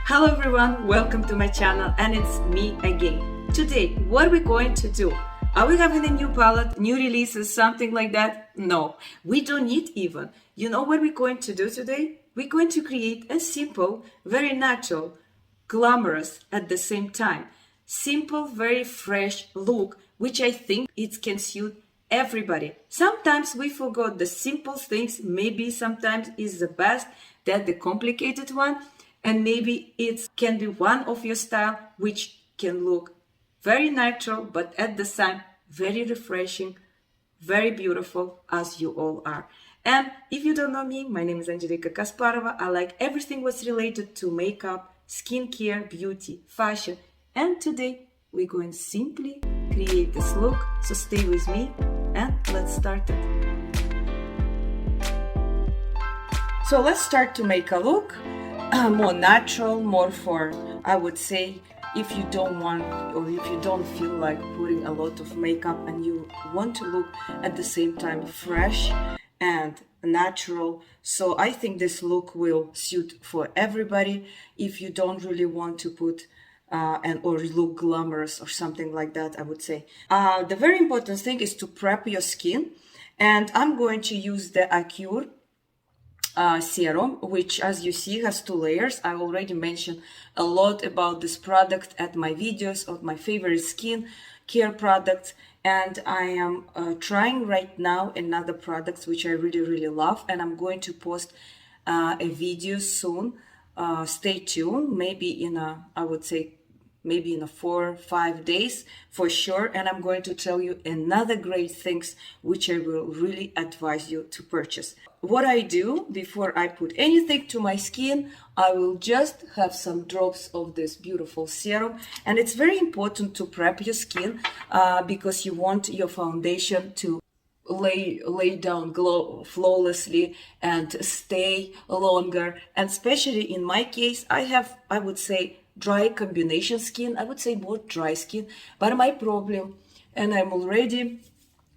Hello everyone, welcome to my channel and it's me again. Today, what are we going to do? Are we having a new palette, new releases, something like that? No, we don't need even. You know what we're going to do today? We're going to create a simple, very natural, glamorous at the same time, simple, very fresh look, which I think it can suit everybody. Sometimes we forgot the simple things, maybe sometimes is the best than the complicated one, and maybe it can be one of your style which can look very natural but at the same very refreshing, very beautiful as you all are. And if you don't know me, my name is Angelica Kasparova. I like everything what's related to makeup, skincare, beauty, fashion, and today we're going to simply create this look. So stay with me and let's start it. So let's start to make a look more natural, more for, I would say, if you don't want or if you don't feel like putting a lot of makeup and you want to look at the same time fresh and natural. So I think this look will suit for everybody if you don't really want to put or look glamorous or something like that, I would say. The very important thing is to prep your skin, and I'm going to use the Acure Serum, which as you see has 2 layers. I already mentioned a lot about this product at my videos of my favorite skin care products, and I am trying right now another product which I really love, and I'm going to post a video soon. Stay tuned, maybe in a, I would say maybe in a 4 or 5 days for sure, and I'm going to tell you another great things which I will really advise you to purchase. What I do before I put anything to my skin, I will just have some drops of this beautiful serum, and it's very important to prep your skin because you want your foundation to lay down glow flawlessly and stay longer. And especially in my case, I would say dry combination skin. I would say more dry skin, but my problem, and I'm already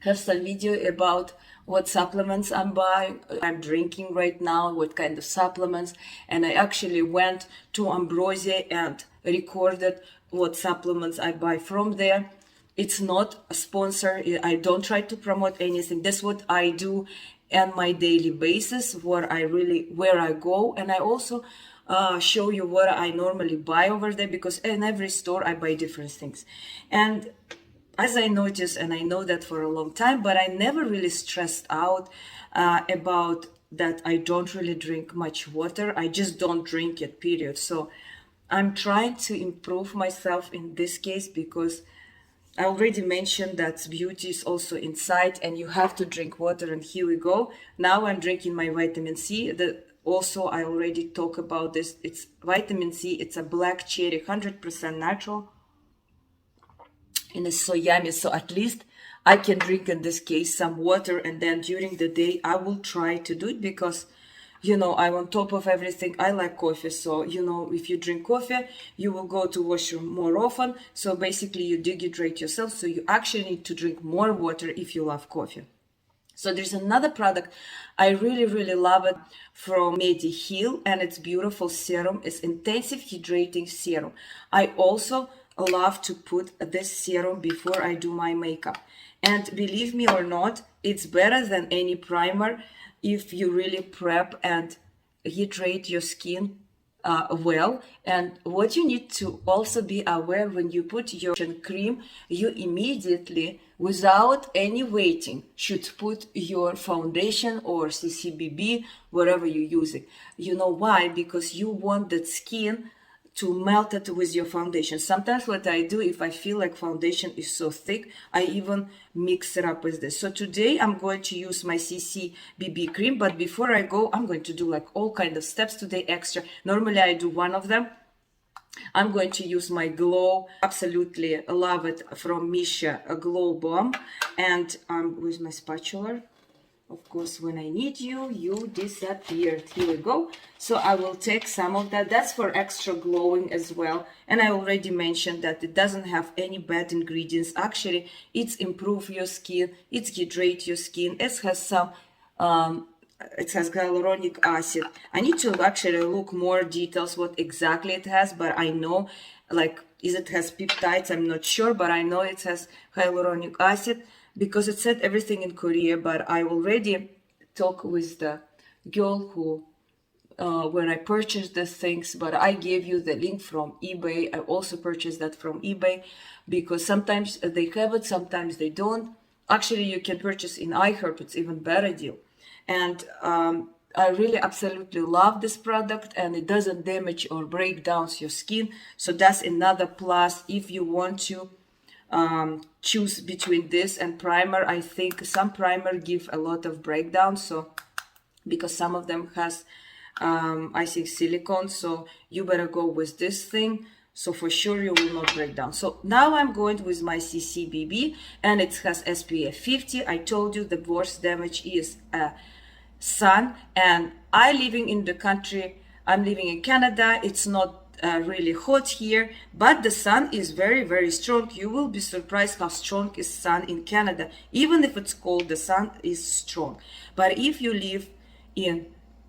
have some video about what supplements I'm buying, I'm drinking right now, what kind of supplements, and I actually went to Ambrosia and recorded what supplements I buy from there. It's not a sponsor. I don't try to promote anything. That's what I do on my daily basis, where I go, and I also show you what I normally buy over there, because in every store I buy different things. And as I noticed, and I know that for a long time, but I never really stressed out about that I don't really drink much water. I just don't drink it, period. So I'm trying to improve myself in this case, because I already mentioned that beauty is also inside and you have to drink water, and here we go. Now I'm drinking my vitamin C. Also, I already talked about this. It's vitamin C. It's a black cherry, 100% natural. And it's so yummy. So at least I can drink in this case some water, and then during the day I will try to do it, because I'm on top of everything. I like coffee, so if you drink coffee you will go to washroom more often, so basically you dehydrate yourself, so you actually need to drink more water if you love coffee. So there's another product I really love it from Heal, and it's beautiful serum. It's intensive hydrating serum. I also love to put this serum before I do my makeup, and believe me or not, it's better than any primer if you really prep and hydrate your skin well. And what you need to also be aware, when you put your cream, you immediately, without any waiting, should put your foundation or CCBB, whatever you're using. You know why? Because you want that skin to melt it with your foundation. Sometimes what I do, if I feel like foundation is so thick, I even mix it up with this. So today I'm going to use my CC BB cream, but before I go, I'm going to do like all kind of steps today extra. Normally I do one of them. I'm going to use my Glow, absolutely love it, from Misha, a Glow Bomb, and with my spatula. Of course, when I need you, you disappeared. Here we go. So I will take some of that. That's for extra glowing as well. And I already mentioned that it doesn't have any bad ingredients. Actually, it's improve your skin. It's hydrate your skin. It has some it has hyaluronic acid. I need to actually look more details what exactly it has, but I know, like, is it has peptides? I'm not sure, but I know it has hyaluronic acid because it said everything in Korea. But I already talked with the girl who when I purchased these things, but I gave you the link from eBay. I also purchased that from eBay because sometimes they have it, sometimes they don't. Actually, you can purchase in iHerb, it's even better deal. And I really absolutely love this product, and it doesn't damage or break down your skin. So that's another plus if you want to choose between this and primer. I think some primer give a lot of breakdown, so because some of them has I think silicone, so you better go with this thing, so for sure you will not break down. So now I'm going with my CCBB, and it has SPF 50. I told you the worst damage is sun, and I living in the country, I'm living in Canada. It's not really hot here, but the sun is very, very strong. You will be surprised how strong is sun in Canada. Even if it's cold, the sun is strong. But if you live in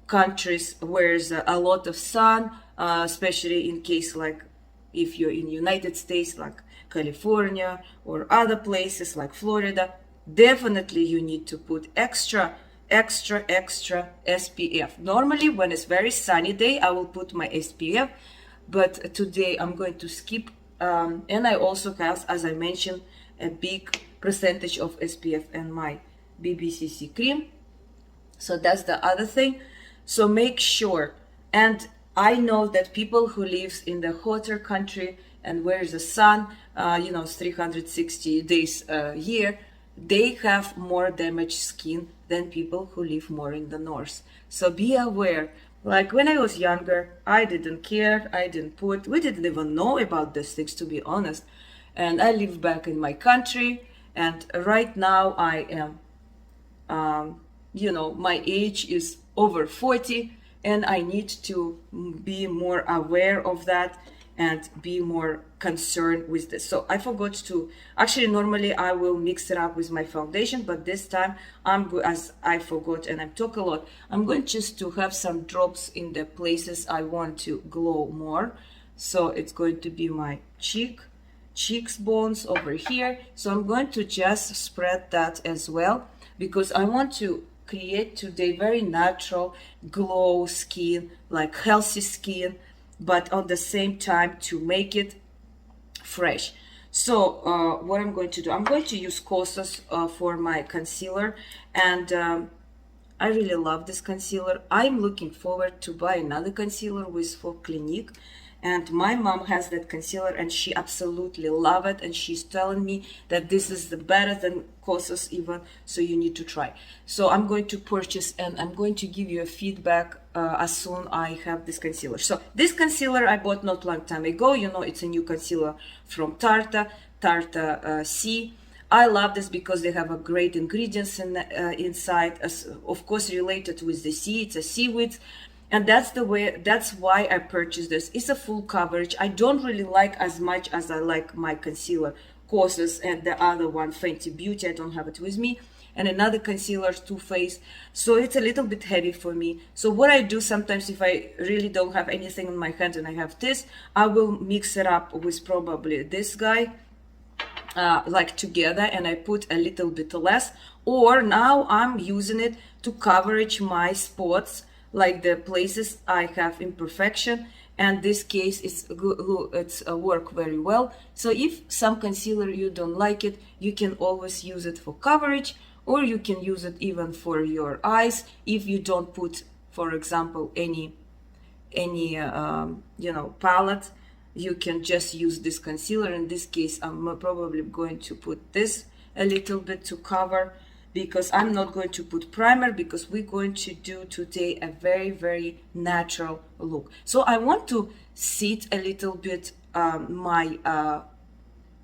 countries where there's a lot of sun, especially in case like if you're in United States, like California or other places like Florida, definitely you need to put extra SPF. Normally when it's very sunny day, I will put my SPF, but today I'm going to skip. And I also have, as I mentioned, a big percentage of SPF in my BBCC cream. So that's the other thing. So make sure, and I know that people who lives in the hotter country and where the sun, it's 360 days a year, they have more damaged skin than people who live more in the north. So be aware. Like when I was younger, I didn't care. We didn't even know about these things, to be honest. And I live back in my country, and right now I am my age is over 40, and I need to be more aware of that and be more concerned with this. So I forgot to, actually normally I will mix it up with my foundation, but this time as I forgot and I talk a lot, I'm going just to have some drops in the places I want to glow more. So it's going to be my cheeks bones over here. So I'm going to just spread that as well, because I want to create today very natural glow skin, like healthy skin, but at the same time to make it fresh. So what I'm going to do, I'm going to use Kosas for my concealer, and I really love this concealer. I'm looking forward to buy another concealer with for Clinique, and my mom has that concealer and she absolutely love it, and she's telling me that this is the better than Kosas even, so you need to try. So I'm going to purchase, and I'm going to give you a feedback as soon I have this concealer. So this concealer I bought not long time ago. It's a new concealer from Tarte C. I love this because they have a great ingredients inside, of course related with the sea. It's a seaweed, and that's why I purchased this. It's a full coverage. I don't really like as much as I like my concealer Kosas and the other one Fenty Beauty. I don't have it with me, and another concealer Too Faced, so it's a little bit heavy for me. So what I do sometimes, if I really don't have anything in my hand and I have this, I will mix it up with probably this guy, like together, and I put a little bit less, or now I'm using it to coverage my spots, like the places I have imperfection, and this case it's work very well. So if some concealer you don't like it, you can always use it for coverage, or you can use it even for your eyes if you don't put, for example, any palette. You can just use this concealer. In this case I'm probably going to put this a little bit to cover, because I'm not going to put primer, because we're going to do today a very, very natural look. So I want to sit a little bit my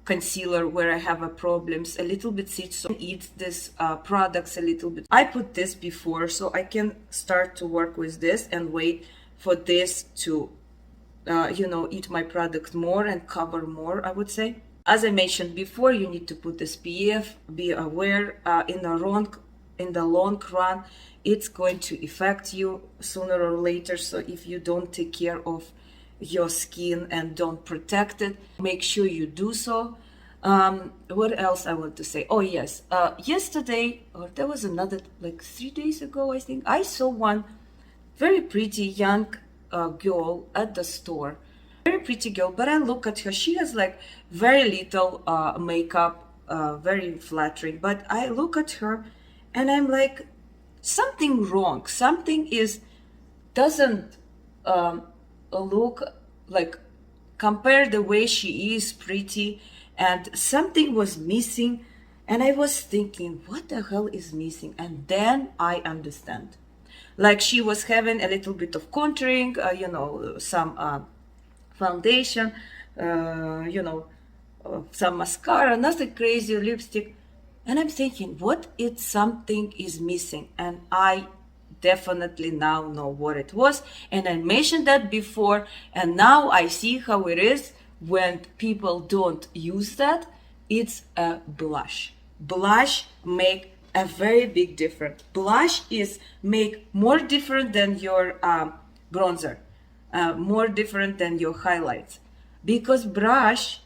concealer where I have problems, a little bit sit, so eat this products a little bit. I put this before, so I can start to work with this and wait for this to eat my product more and cover more, I would say. As I mentioned before, you need to put SPF. Be aware, in the wrong in the long run, it's going to affect you sooner or later. So if you don't take care of your skin and don't protect it, make sure you do so. What else I want to say? Oh yes, yesterday, or there was another, like 3 days ago, I think, I saw one very pretty young girl at the store. Very pretty girl, but I look at her, she has like very little makeup, very flattering, but I look at her and I'm like, something wrong, something is doesn't look like, compare the way she is pretty, and something was missing. And I was thinking, what the hell is missing? And then I understand, like she was having a little bit of contouring, some foundation, some mascara, nothing crazy, lipstick. And I'm thinking, what if something is missing? And I definitely now know what it was. And I mentioned that before, and now I see how it is when people don't use that. It's a blush. Blush make a very big difference. Blush is make more different than your bronzer, more different than your highlights, because blush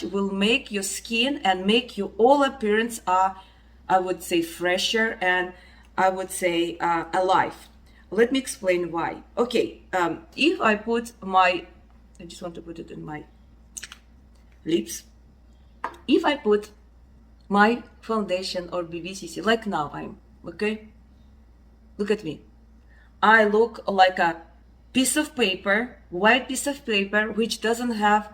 will make your skin and make your all appearance I would say fresher, and I would say alive. Let me explain why. Okay, if I put I just want to put it in my lips. If I put my foundation or BBCC, like now I'm, okay? Look at me. I look like a piece of paper, white piece of paper, which doesn't have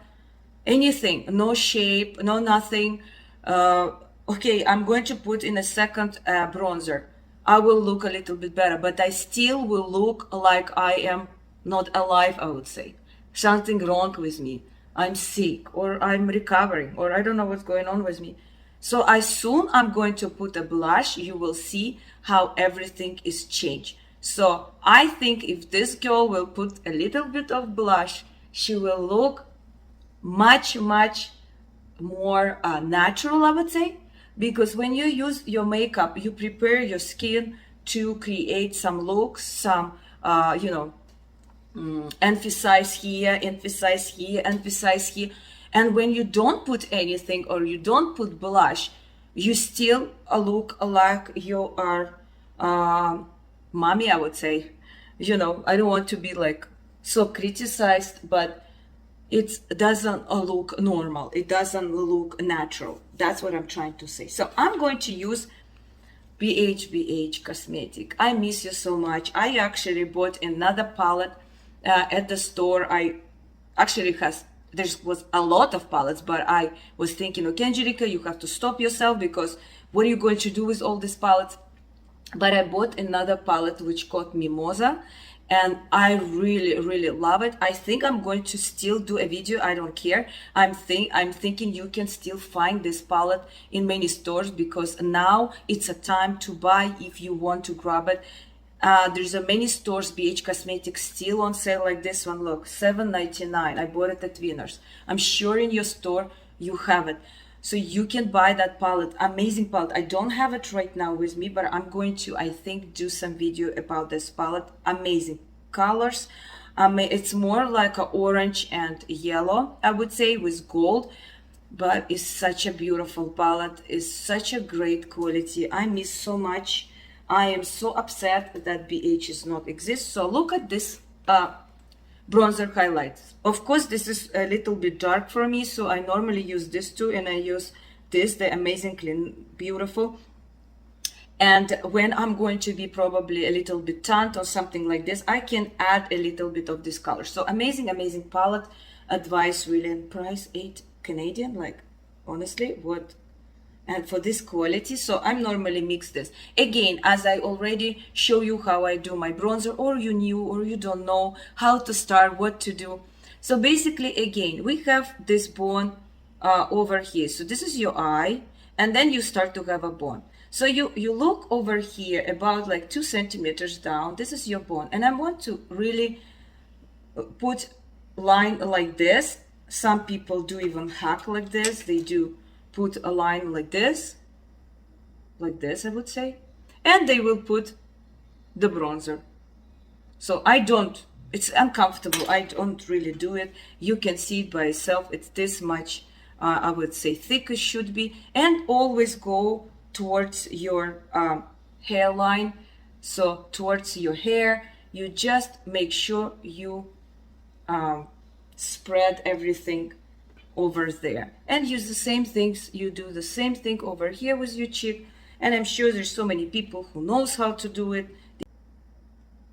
anything, no shape, no nothing. Okay, I'm going to put in a second bronzer. I will look a little bit better, but I still will look like I am not alive, I would say. Something wrong with me. I'm sick, or I'm recovering, or I don't know what's going on with me. So as soon I'm going to put a blush, you will see how everything is changed. So I think if this girl will put a little bit of blush, she will look much, much more natural, I would say. Because when you use your makeup, you prepare your skin to create some looks, some, emphasize here, emphasize here, emphasize here. And when you don't put anything or you don't put blush, you still look like you are mommy, I would say. I don't want to be like so criticized, but it doesn't look normal. It doesn't look natural. That's what I'm trying to say. So I'm going to use BH Cosmetic. I miss you so much. I actually bought another palette at the store. I actually there was a lot of palettes, but I was thinking, okay, Angelica, you have to stop yourself, because what are you going to do with all these palettes? But I bought another palette which called Mimosa, and I really, really love it. I think I'm going to still do a video. I don't care. I'm thinking you can still find this palette in many stores, because now it's a time to buy if you want to grab it. There's a many stores, BH Cosmetics, still on sale like this one. Look, $7.99. I bought it at Winners. I'm sure in your store you have it. So you can buy that palette, amazing palette. I don't have it right now with me, but I'm going to, I think, do some video about this palette. Amazing colors. It's more like an orange and yellow, I would say, with gold. But it's such a beautiful palette. It's such a great quality. I miss so much. I am so upset that BH is not exist. So look at this bronzer highlights. Of course, this is a little bit dark for me, so I normally use this too, and I use this, the Amazing Clean Beautiful. And when I'm going to be probably a little bit tanned or something like this, I can add a little bit of this color. So amazing palette. Advice really, and price 8 Canadian, like honestly, what? And for this quality, so I'm normally mix this. Again, as I already show you how I do my bronzer, or you knew or you don't know how to start, what to do. So basically, again, we have this bone over here. So this is your eye, and then you start to have a bone. So you look over here about like 2 centimeters down. This is your bone, and I want to really put line like this. Some people do even hack like this. They do put a line like this, I would say. and they will put the bronzer. So it's uncomfortable. I don't really do it. You can see it by itself. It's this much, I would say, thick it should be. And always go towards your hairline. So towards your hair, you just make sure you spread everything over there. And use the same things. You do the same thing over here with your cheek. And I'm sure there's so many people who knows how to do it.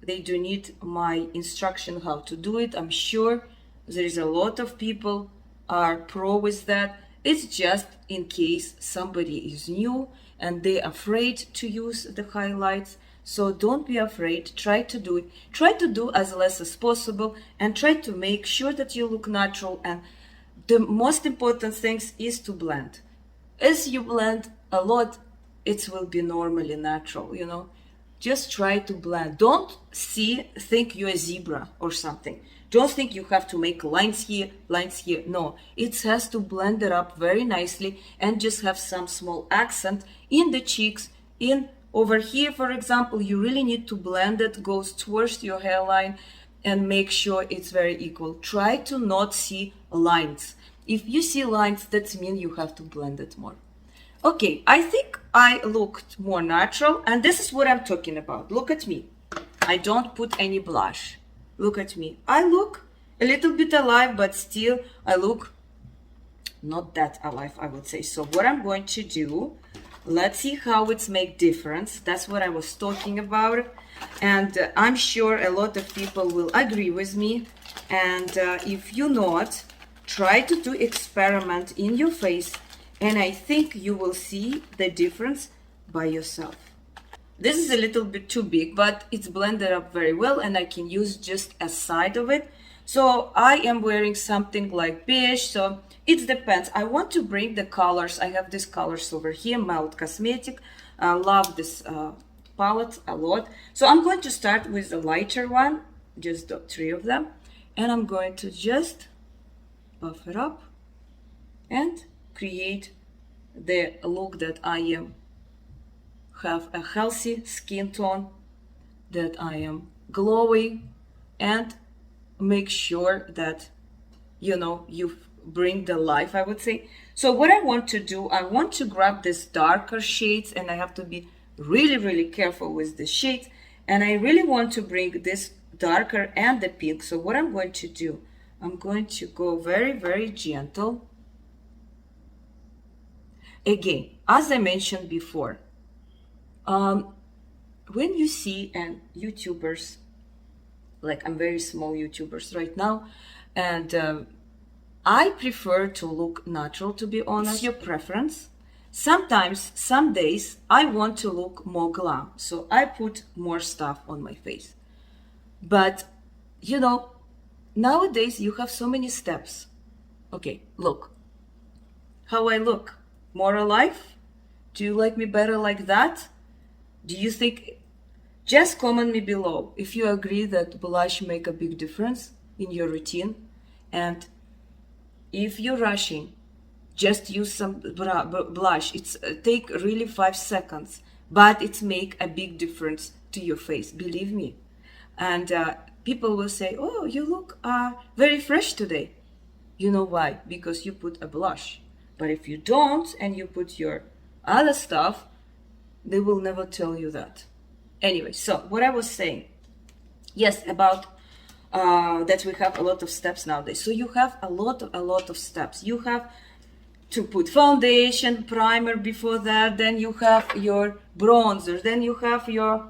They do need my instruction how to do it. I'm sure there's a lot of people are pro with that. It's just in case somebody is new and they're afraid to use the highlights. So don't be afraid. Try to do it. Try to do as less as possible and try to make sure that you look natural. And the most important thing is to blend. As you blend a lot, it will be normally natural, you know. Just try to blend. Don't think you're a zebra or something. Don't think you have to make lines here, lines here. No, it has to blend it up very nicely and just have some small accent in the cheeks. In over here, for example, you really need to blend it, goes towards your hairline and make sure it's very equal. Try to not see lines. If you see lines, that means you have to blend it more. Okay, I think I looked more natural, and this is what I'm talking about. Look at me. I don't put any blush. Look at me. I look a little bit alive, but still I look not that alive, I would say. So what I'm going to do, let's see how it's make difference. That's what I was talking about. And I'm sure a lot of people will agree with me. And if you not, try to do experiment in your face. And I think you will see the difference by yourself. This is a little bit too big, but it's blended up very well and I can use just a side of it. So I am wearing something like beige, so it depends. I want to bring the colors. I have these colors over here, Mild Cosmetic. I love this palette a lot. So I'm going to start with the lighter one, just the 3 of them. And I'm going to just buff it up and create the look that I am have a healthy skin tone, that I am glowing, and make sure that you bring the life, I would say. So what I want to do, I want to grab this darker shades, and I have to be really careful with the shades, and I really want to bring this darker and the pink. So what I'm going to do, I'm going to go very gentle. Again, as I mentioned before, when you see YouTubers, like I'm very small YouTubers right now, and I prefer to look natural, to be honest. It's your preference. Sometimes, some days, I want to look more glam, so I put more stuff on my face. But, nowadays you have so many steps. Okay, look how I look. More alive? Do you like me better like that? Do you think? Just comment me below if you agree that blush make a big difference in your routine. And if you're rushing, just use some blush. It's take really 5 seconds, but it make a big difference to your face, believe me. And people will say, oh, you look very fresh today. You know why? Because you put a blush. But if you don't and you put your other stuff, they will never tell you that. Anyway, so what I was saying, yes, about that we have a lot of steps nowadays. So you have a lot of steps. You have to put foundation, primer before that, then you have your bronzer, then you have your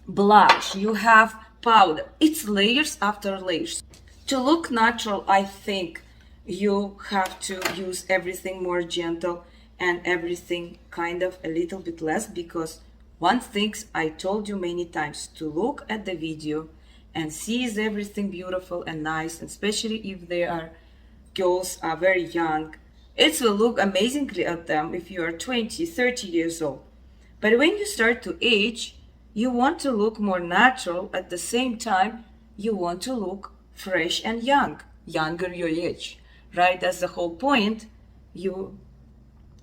blush, you have powder. It's layers after layers. To look natural, I think you have to use everything more gentle and everything kind of a little bit less, because one thing I told you many times, to look at the video and see is everything beautiful and nice, and especially if they are girls are very young, it will look amazingly at them if you are 20, 30 years old. But when you start to age, you want to look more natural. At the same time, you want to look fresh and young, younger your age, right? That's the whole point. You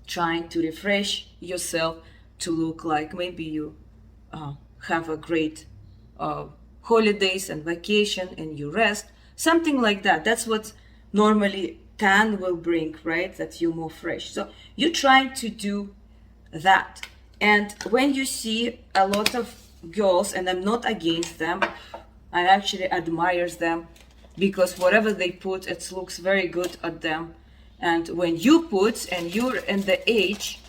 trying to refresh yourself to look like maybe you have a great holidays and vacation and you rest, something like that. That's what normally tan will bring, right? That you're more fresh. So you're trying to do that. And when you see a lot of girls, and I'm not against them, I actually admire them, because whatever they put, it looks very good at them. And when you put and you're in the age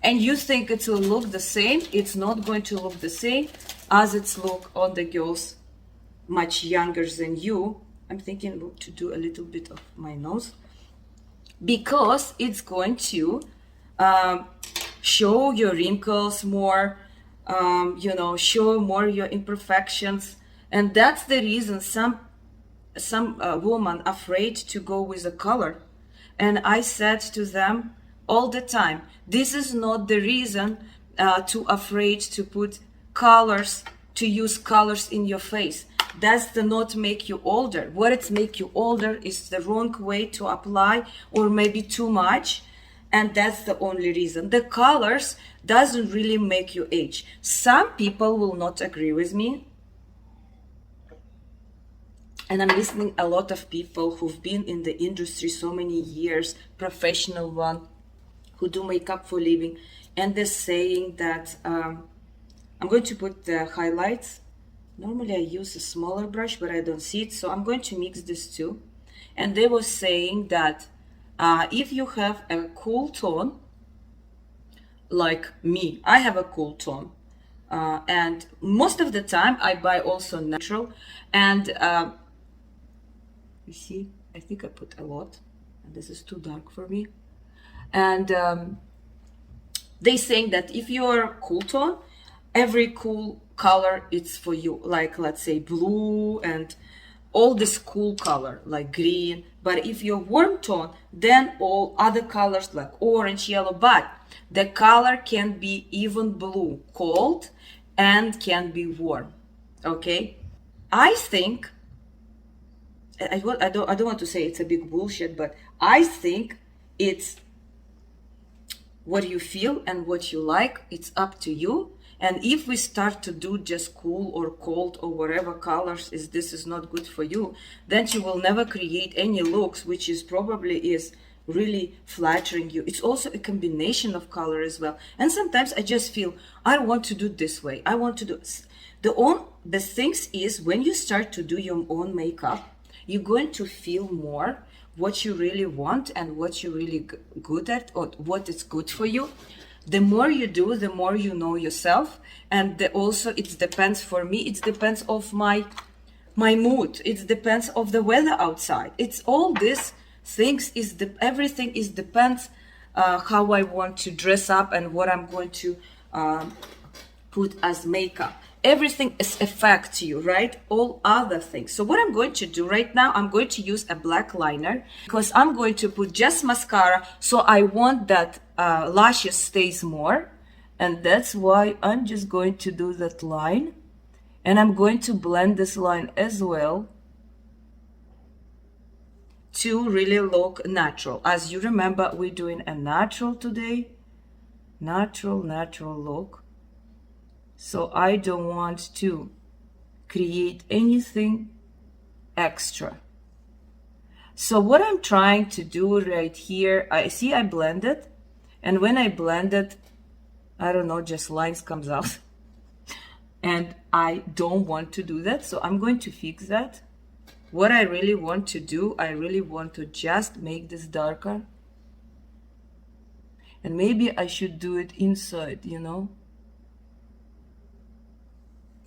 and you think it will look the same, it's not going to look the same as it's look on the girls much younger than you. I'm thinking to do a little bit of my nose, because it's going to show your wrinkles more, show more your imperfections. And that's the reason some woman afraid to go with a color. And I said to them all the time, this is not the reason to afraid to put colors, to use colors in your face. That's the not make you older. What it's make you older is the wrong way to apply, or maybe too much. And that's the only reason. The colors doesn't really make you age. Some people will not agree with me. And I'm listening a lot of people who've been in the industry so many years, professional one, who do makeup for living. And they're saying that, I'm going to put the highlights. Normally I use a smaller brush, but I don't see it. So I'm going to mix this too. And they were saying that if you have a cool tone, like me, I have a cool tone. And most of the time I buy also natural. And you see, I think I put a lot. And this is too dark for me. And they saying that if you're cool tone, every cool color it's for you, like let's say blue and all this cool color like green. But if you're warm tone, then all other colors like orange, yellow, but the color can be even blue, cold, and can be warm. Okay, I think I don't want to say it's a big bullshit, but I think it's what you feel and what you like. It's up to you. And if we start to do just cool or cold or whatever colors, this is not good for you, then you will never create any looks which is probably is really flattering you. It's also a combination of color as well. And sometimes I just feel I want to do this way. I want to do the things is when you start to do your own makeup, you're going to feel more what you really want and what you're really good at, or what is good for you. The more you do, the more you know yourself. And also it depends, for me, it depends of my mood. It depends of the weather outside. It's all these things, everything is depends how I want to dress up and what I'm going to put as makeup. Everything is affect you, right? All other things. So what I'm going to do right now, I'm going to use a black liner, because I'm going to put just mascara. So I want that lashes stays more. And that's why I'm just going to do that line. And I'm going to blend this line as well to really look natural. As you remember, we're doing a natural today. Natural look. So I don't want to create anything extra. So what I'm trying to do right here, I blend it. And when I blend it, I don't know, just lines comes out. And I don't want to do that. So I'm going to fix that. What I really want to do, I really want to just make this darker. And maybe I should do it inside, you know.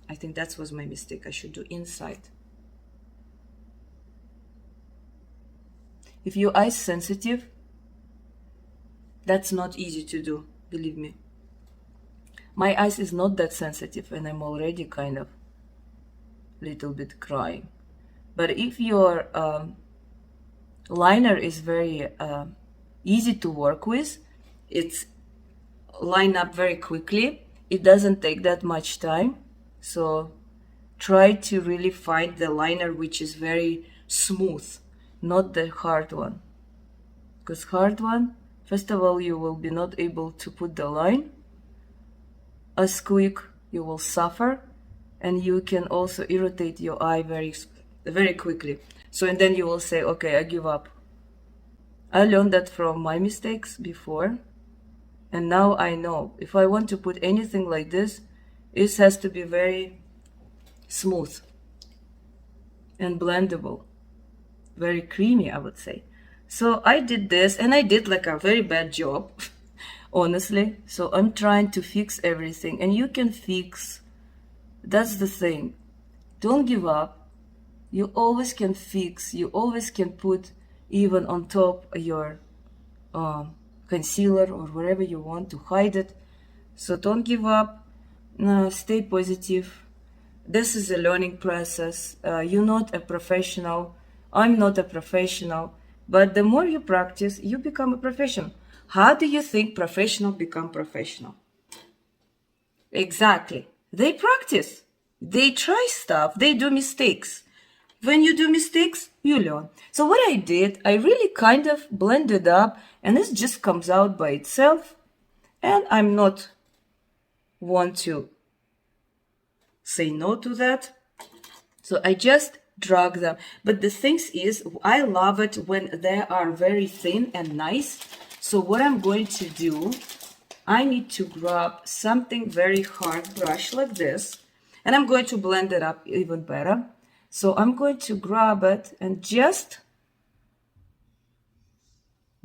I think that was my mistake. I should do inside. If your eyes sensitive, that's not easy to do, believe me. My eyes is not that sensitive and I'm already kind of little bit crying. But if your liner is very easy to work with, it's line up very quickly. It doesn't take that much time. So try to really find the liner which is very smooth, not the hard one. Because hard one, first of all, you will be not able to put the line. as quick, you will suffer, and you can also irritate your eye very quickly. So, and then you will say, okay, I give up. I learned that from my mistakes before, and now I know if I want to put anything like this, it has to be very smooth and blendable, very creamy, I would say. So I did this, and I did like a very bad job, honestly. So I'm trying to fix everything, and you can fix. That's the thing. Don't give up. You always can fix. You always can put even on top your concealer or wherever you want to hide it. So don't give up. No, stay positive. This is a learning process. You're not a professional. I'm not a professional. But the more you practice, you become a professional. How do you think professional become professional? Exactly. They practice. They try stuff. They do mistakes. When you do mistakes, you learn. So what I did, I really kind of blended up, and this just comes out by itself. And I'm not want to say no to that. So I just drag them. But the thing is, I love it when they are very thin and nice. So what I'm going to do, I need to grab something very hard brush like this, and I'm going to blend it up even better. So I'm going to grab it and just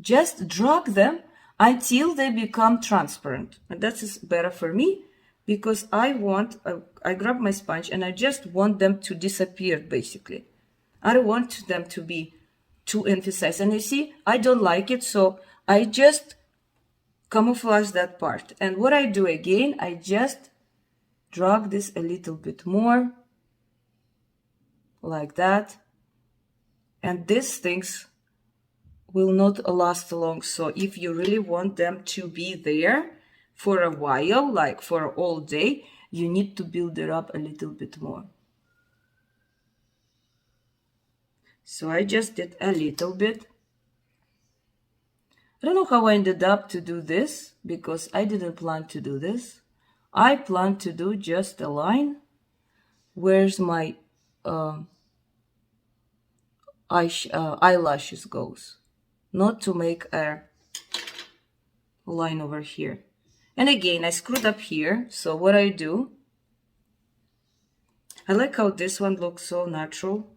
drag them until they become transparent. And that is better for me because I grab my sponge and I just want them to disappear basically. I don't want them to be too emphasized. And you see, I don't like it, so I just camouflage that part. And what I do again, I just drag this a little bit more like that, and these things will not last long. So if you really want them to be there for a while, like for all day, you need to build it up a little bit more. So I just did a little bit. I don't know how I ended up to do this because I didn't plan to do this. I planned to do just a line. Where's my eyelashes goes, not to make a line over here. And again, I screwed up here. So what I do, I like how this one looks so natural.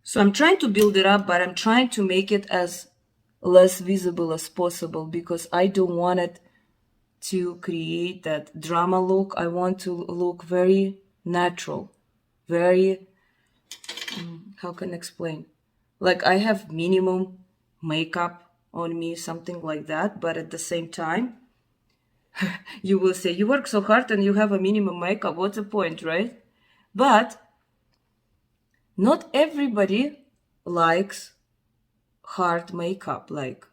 So I'm trying to build it up, but I'm trying to make it as less visible as possible because I don't want it to create that drama look. I want to look very natural, very, how can I explain? Like I have minimum makeup on me, something like that, but at the same time, you will say, you work so hard and you have a minimum makeup, what's the point, right? But not everybody likes hard makeup, like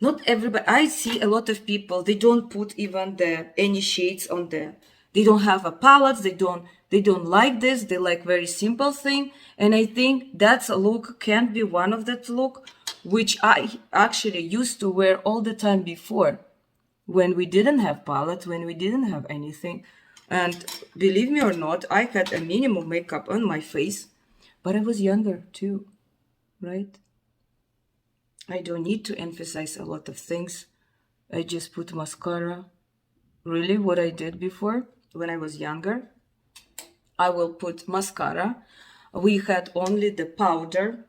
not everybody. I see a lot of people, they don't put even any shades on there. They don't have a palette, they don't like this, they like very simple thing. And I think that's a look can be one of that look, which I actually used to wear all the time before, when we didn't have palette, when we didn't have anything. And believe me or not, I had a minimum makeup on my face, but I was younger too, right? I don't need to emphasize a lot of things. I just put mascara. Really, what I did before, when I was younger, I will put mascara. We had only the powder.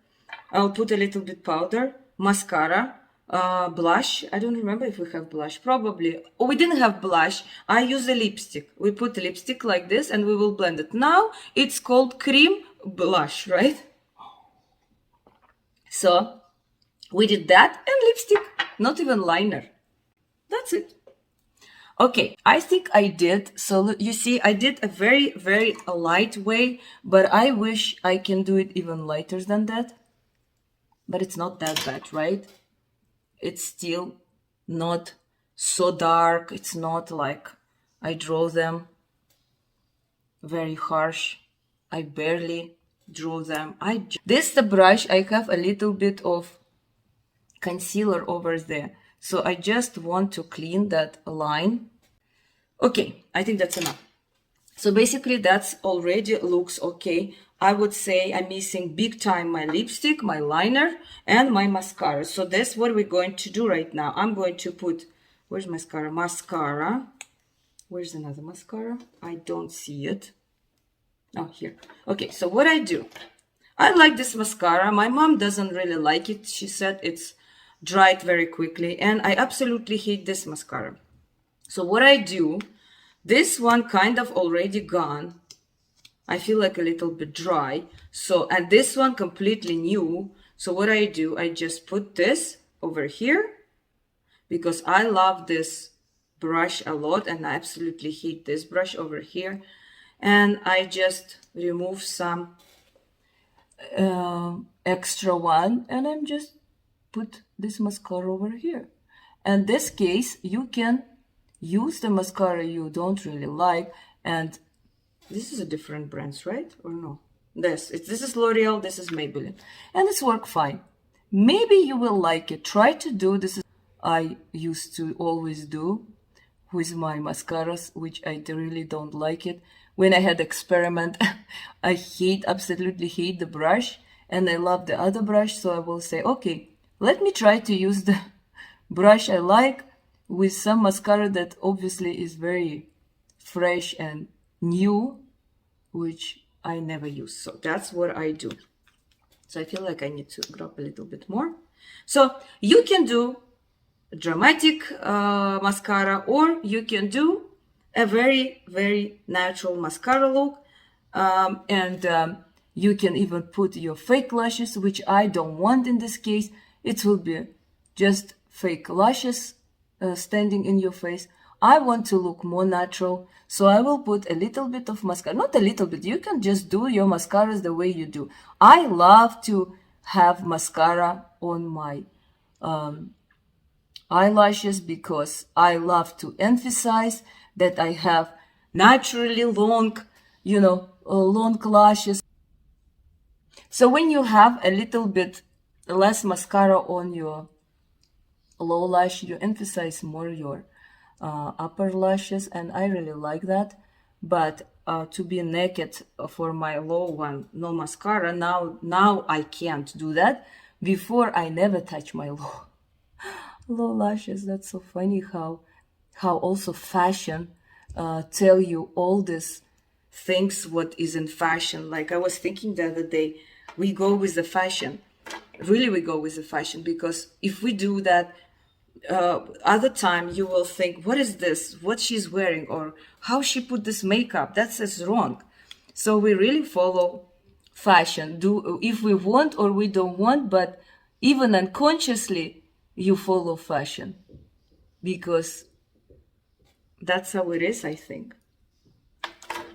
I'll put a little bit powder, mascara, blush. I don't remember if we have blush. Probably. Oh, we didn't have blush. I use a lipstick. We put lipstick like this and we will blend it. Now it's called cream blush, right? So we did that and lipstick, not even liner. That's it. Okay, I think I did. So you see, I did a very, very light way, but I wish I can do it even lighter than that. But it's not that bad, right? It's still not so dark. It's not like I draw them very harsh. I barely draw them. This the brush, I have a little bit of concealer over there. So I just want to clean that line. Okay, I think that's enough. So basically that's already looks okay. I would say I'm missing big time my lipstick, my liner, and my mascara. So that's what we're going to do right now. I'm going to put, where's mascara? Mascara. Where's another mascara? I don't see it. Oh, here. Okay, so what I do, I like this mascara. My mom doesn't really like it. She said it's dried very quickly, and I absolutely hate this mascara. So what I do, this one kind of already gone. I feel like a little bit dry. So, and this one completely new. So what I do, I just put this over here because I love this brush a lot and I absolutely hate this brush over here. And I just remove some extra one and I'm just put this mascara over here. And this case, you can use the mascara you don't really like. And this is a different brands, right? Or no? This is L'Oreal, this is Maybelline. And it's work fine. Maybe you will like it. Try to do this. I used to always do with my mascaras, which I really don't like it. When I had experiment, I absolutely hate the brush and I love the other brush. So I will say, okay, let me try to use the brush I like with some mascara that obviously is very fresh and new, which I never use. So that's what I do. So I feel like I need to grab a little bit more. So you can do dramatic mascara or you can do a very, very natural mascara look. You can even put your fake lashes, which I don't want in this case. It will be just fake lashes standing in your face. I want to look more natural, so I will put a little bit of mascara. Not a little bit, you can just do your mascaras the way you do. I love to have mascara on my eyelashes because I love to emphasize that I have naturally long, long lashes. So when you have a little bit less mascara on your low lash, you emphasize more your upper lashes, and I really like that. But to be naked for my low one, no mascara, now I can't do that. Before I never touch my low lashes. That's so funny how also fashion tell you all these things what is in fashion. Like I was thinking the other day, we go with the fashion. Really, we go with the fashion because if we do that, other time you will think, what is this? What she's wearing or how she put this makeup? That's just wrong. So we really follow fashion. Do if we want or we don't want, but even unconsciously you follow fashion because that's how it is, I think.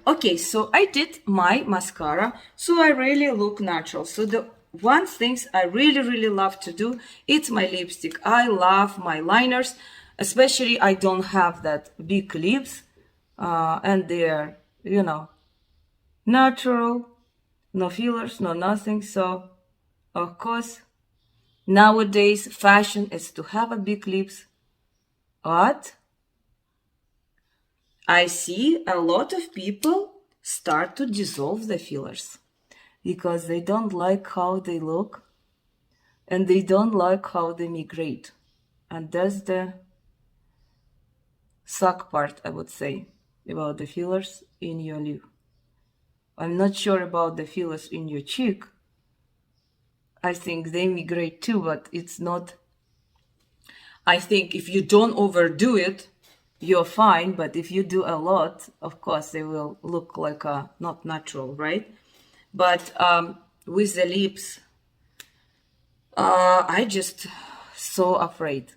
Okay, so I did my mascara, so I really look natural. So the one things I really love to do, it's my lipstick. I love my liners, especially I don't have that big lips, and they're, natural, no fillers, no nothing. So, of course, nowadays fashion is to have a big lips, but I see a lot of people start to dissolve the fillers because they don't like how they look and they don't like how they migrate. And that's the suck part, I would say, about the fillers in your lip. I'm not sure about the fillers in your cheek. I think they migrate too, but it's not. I think if you don't overdo it, you're fine. But if you do a lot, of course, they will look like not natural, right? But with the lips, I just so afraid.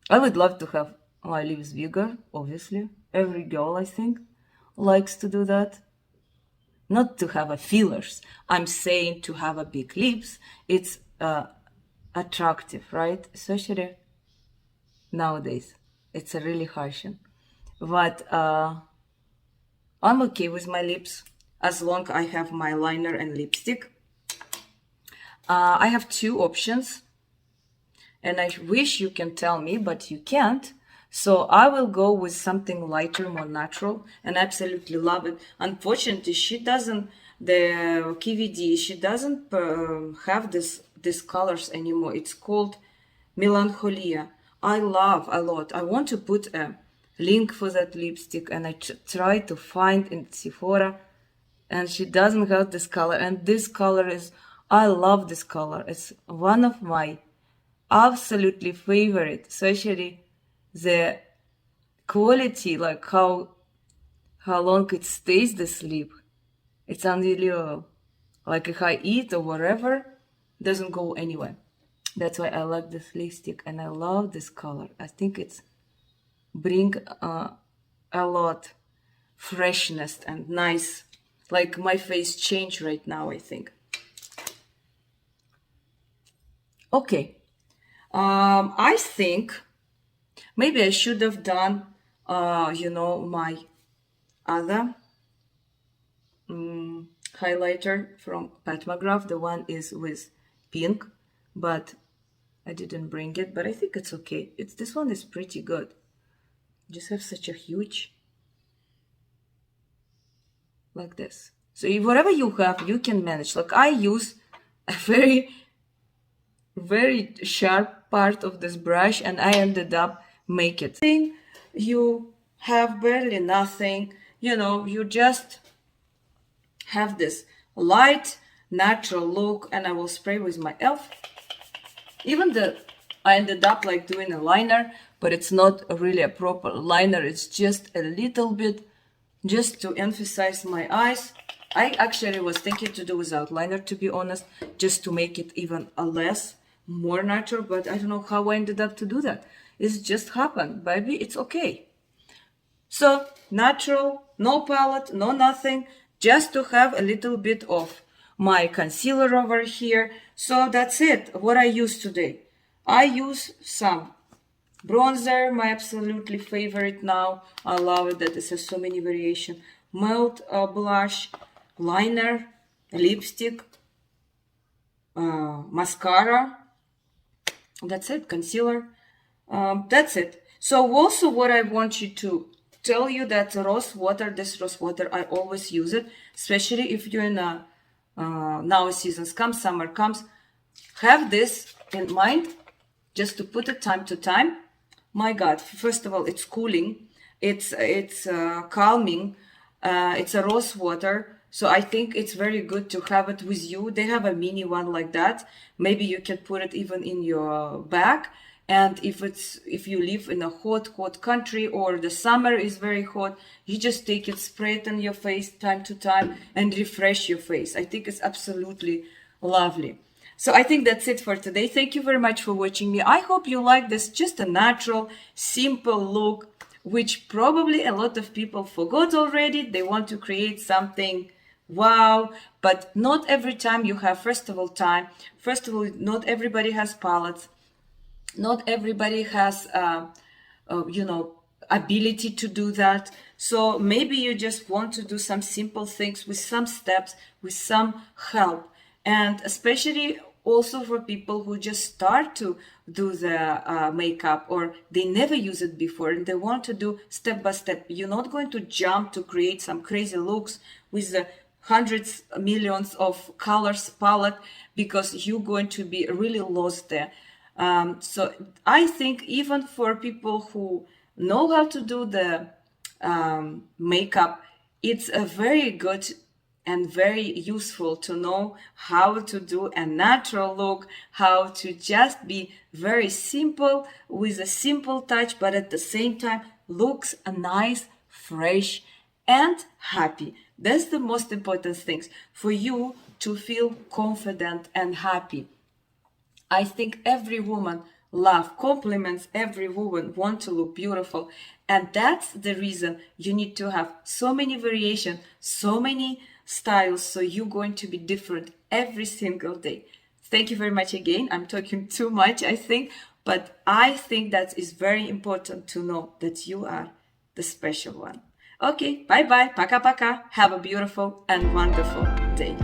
I would love to have my lips bigger, obviously. Every girl, I think, likes to do that. Not to have a fillers. I'm saying to have a big lips. It's attractive, right? Especially nowadays. It's a really harsh. But I'm okay with my lips as long I have my liner and lipstick. I have two options. and I wish you can tell me, but you can't. So I will go with something lighter, more natural, and absolutely love it. Unfortunately, she doesn't, the KVD, she doesn't have these colors anymore. It's called Melancholia. I love a lot. I want to put a link for that lipstick, and I try to find in Sephora, and she doesn't have this color. And this color is, I love this color. It's one of my absolutely favorite, especially the quality, like how long it stays the lip. It's unbelievable. Like if I eat or whatever, doesn't go anywhere. That's why I like this lipstick, and I love this color. I think it's bring a lot freshness and nice. Like my face changed right now, I think. Okay. I think maybe I should have done, my other highlighter from Pat McGrath. The one is with pink, but I didn't bring it, but I think it's okay. This one is pretty good. Just have such a huge, like this. So whatever you have, you can manage. Like I use a very, very sharp part of this brush, and I ended up make it. You have barely nothing, you just have this light, natural look, and I will spray with my e.l.f. I ended up like doing a liner, but it's not really a proper liner. It's just a little bit, just to emphasize my eyes. I actually was thinking to do without liner, to be honest, just to make it even more natural, but I don't know how I ended up to do that. It's just happened, baby. It's okay. So natural, no palette, no nothing, just to have a little bit of my concealer over here. So that's it, what I use today. I use some bronzer, my absolutely favorite now. I love it that it has so many variations. Matte blush, liner, lipstick, mascara. That's it, concealer. That's it. So also what I want you to tell you that rose water, I always use it, especially if you're in a, now seasons come, summer comes, have this in mind, just to put it time to time. My God, first of all, it's cooling, it's calming, it's a rose water. So I think it's very good to have it with you. They have a mini one like that. Maybe you can put it even in your bag. And if you live in a hot country, or the summer is very hot, you just take it, spray it on your face time to time, and refresh your face. I think it's absolutely lovely. So I think that's it for today. Thank you very much for watching me. I hope you like this, just a natural, simple look, which probably a lot of people forgot already. They want to create something wow, but not every time you have, first of all, time. First of all, not everybody has palettes. Not everybody has, ability to do that. So maybe you just want to do some simple things with some steps, with some help. And especially also for people who just start to do the makeup, or they never use it before and they want to do step by step. You're not going to jump to create some crazy looks with the hundreds, millions of colors palette, because you're going to be really lost there. So I think even for people who know how to do the makeup, it's a very good and very useful to know how to do a natural look, how to just be very simple with a simple touch, but at the same time looks nice, fresh, and happy. That's the most important things for you to feel confident and happy. I think every woman loves compliments, every woman wants to look beautiful, and that's the reason you need to have so many variations, so many styles, so you're going to be different every single day. Thank you very much again. I'm talking too much, I think, but I think that is very important to know that you are the special one. Okay, bye-bye, пока-пока. Have a beautiful and wonderful day.